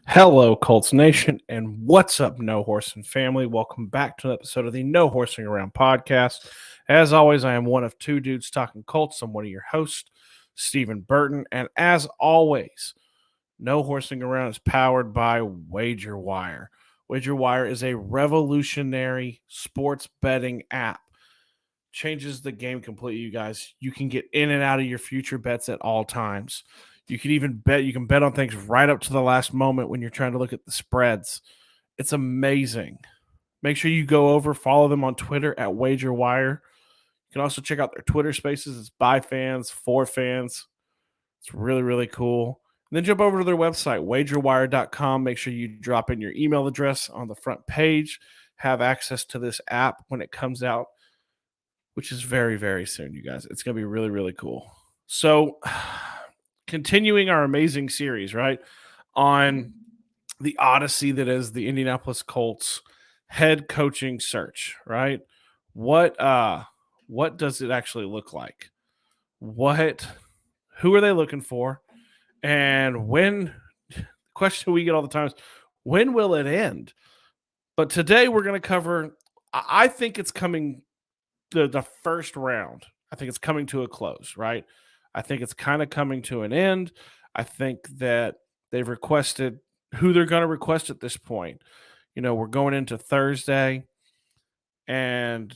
Hello, Colts Nation, and what's up, No Horsing family? Welcome back to an episode of the No Horsing Around podcast. As always, I am one of two dudes talking Colts. I'm one of your hosts, Stephen Burton, and as always, No Horsing Around is powered by Wager Wire. Wager Wire is a revolutionary sports betting app. Changes the game completely, you guys. You can get in and out of your future bets at all times. You can even bet. You can bet on things right up to the last moment when you're trying to look at the spreads. It's amazing. Make sure you go over, follow them on Twitter at WagerWire. You can also check out their Twitter Spaces. It's by fans, for fans. It's really, really cool. And then jump over to their website, wagerwire.com. Make sure you drop in your email address on the front page. Have access to this app when it comes out, which is very, very soon, you guys. It's going to be really, really cool. So, continuing our amazing series, right, on the odyssey that is the Indianapolis Colts head coaching search, right? What does it actually look like? Who are they looking for? And when the question we get all the time is when will it end? But today we're going to cover I think it's coming the first round. I think it's coming to a close, right? I think it's kind of coming to an end. I think that they've requested who they're going to request at this point. You know, we're going into Thursday, and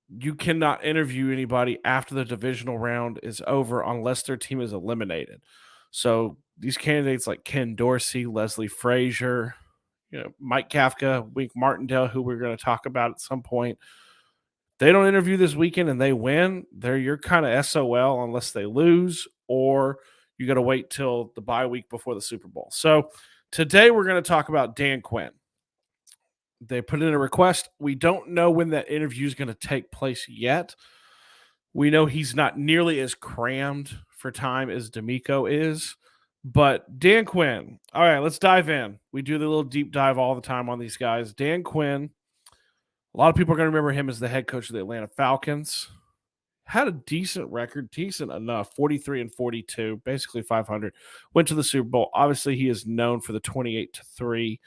you cannot interview anybody after the divisional round is over unless their team is eliminated. So these candidates like Ken Dorsey, Leslie Frazier, Mike Kafka, Wink Martindale, who we're going to talk about at some point, they don't interview this weekend and they win, you're kind of SOL unless they lose, or you got to wait till the bye week before the Super Bowl. So today we're going to talk about Dan Quinn. They put in a request. We don't know when that interview is going to take place yet. We know he's not nearly as crammed for time as D'Amico is. But Dan Quinn, all right, let's dive in. We do the little deep dive all the time on these guys. Dan Quinn, a lot of people are going to remember him as the head coach of the Atlanta Falcons. Had a decent record, decent enough, 43-42, basically 500. Went to the Super Bowl. Obviously, he is known for the 28-3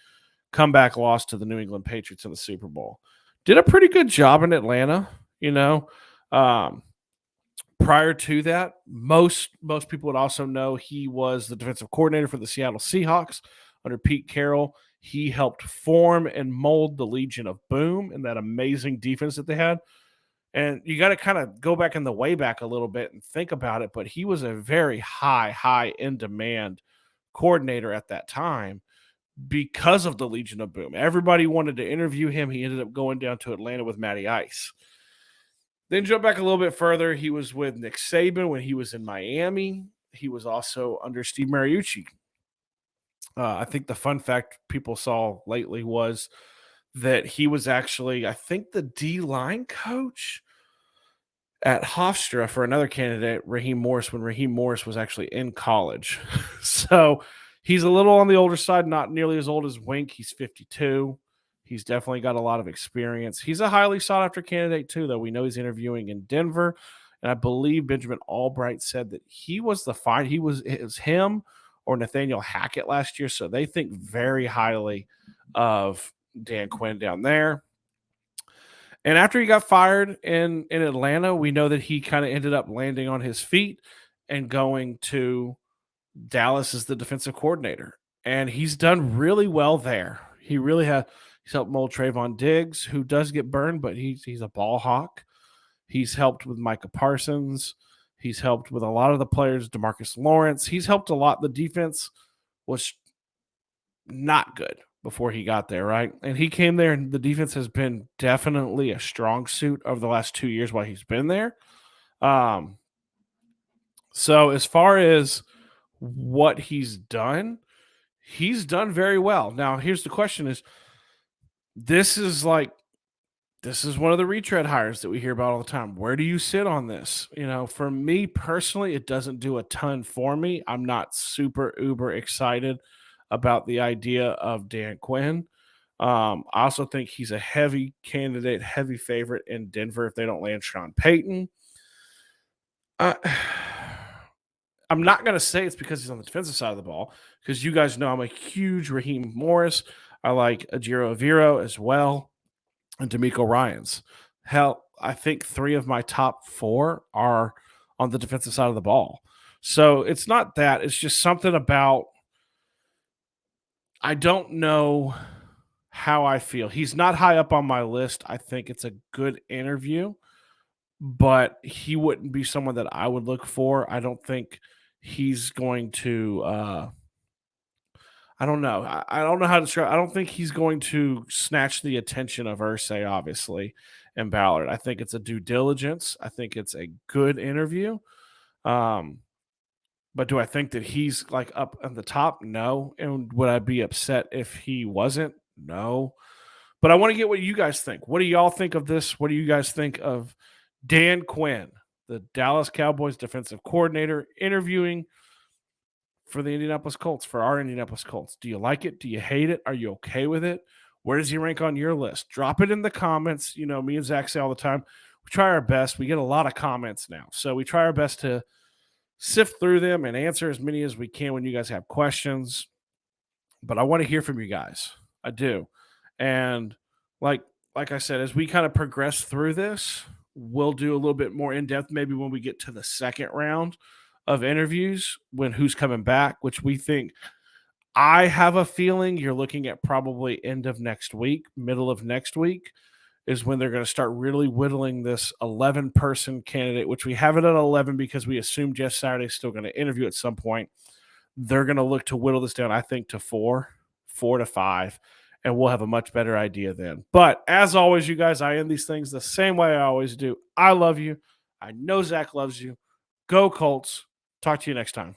comeback loss to the New England Patriots in the Super Bowl. Did a pretty good job in Atlanta, you know. Prior to that, most people would also know he was the defensive coordinator for the Seattle Seahawks under Pete Carroll. He helped form and mold the Legion of Boom and that amazing defense that they had. And you got to kind of go back in the way back a little bit and think about it. But he was a very high in demand coordinator at that time because of the Legion of Boom. Everybody wanted to interview him. He ended up going down to Atlanta with Matty Ice. Then jump back a little bit further. He was with Nick Saban when he was in Miami. He was also under Steve Mariucci. I think the fun fact people saw lately was that he was actually, I think, the D-line coach at Hofstra for another candidate, Raheem Morris, when Raheem Morris was actually in college. So he's a little on the older side, not nearly as old as Wink. He's 52. He's definitely got a lot of experience. He's a highly sought-after candidate, too, though. We know he's interviewing in Denver. And I believe Benjamin Albright said that it was him or Nathaniel Hackett last year. So they think very highly of Dan Quinn down there. And after he got fired in Atlanta, we know that he kind of ended up landing on his feet and going to Dallas as the defensive coordinator. And he's done really well there. He really has. He's helped mold Trayvon Diggs, who does get burned, but he's a ball hawk. He's helped with Micah Parsons. He's helped with a lot of the players, DeMarcus Lawrence. He's helped a lot. The defense was not good before he got there, right? And he came there, and the defense has been definitely a strong suit over the last 2 years while he's been there. So as far as what he's done very well. Now, here's the question is, this is one of the retread hires that we hear about all the time. Where do you sit on this? For me personally, it doesn't do a ton for me. I'm not super uber excited about the idea of Dan Quinn. I also think he's a heavy candidate, heavy favorite in Denver if they don't land Sean Payton. I'm not going to say it's because he's on the defensive side of the ball, because you guys know I'm a huge Raheem Morris. I like Ajiro Aviro as well, and D'Amico Ryans. Hell, I think 3 of my top 4 are on the defensive side of the ball. So it's not that. It's just something about, I don't know how I feel. He's not high up on my list. I think it's a good interview, but he wouldn't be someone that I would look for. I don't think he's going to I don't know. I don't know how to describe. I don't think he's going to snatch the attention of Irsay, obviously, and Ballard. I think it's a due diligence. I think it's a good interview. Um, but do I think that he's like up at the top? No. And would I be upset if he wasn't? No. But I want to get what you guys think. What do y'all think of this? What do you guys think of Dan Quinn, the Dallas Cowboys defensive coordinator, interviewing for the Indianapolis Colts, for our Indianapolis Colts? Do you like it? Do you hate it? Are you okay with it? Where does he rank on your list? Drop it in the comments. You know, me and Zach say all the time, we try our best. We get a lot of comments now. So we try our best to sift through them and answer as many as we can when you guys have questions. But I want to hear from you guys. I do. And like I said, as we kind of progress through this, we'll do a little bit more in depth maybe when we get to the second round of interviews, when who's coming back, which we think, I have a feeling you're looking at probably end of next week, middle of next week is when they're going to start really whittling this 11-person candidate, which we have it at 11 because we assume Jeff Saturday is still going to interview at some point. They're going to look to whittle this down, I think, to 4 to 5, and we'll have a much better idea then. But as always, you guys, I end these things the same way I always do. I love you. I know Zach loves you. Go Colts. Talk to you next time.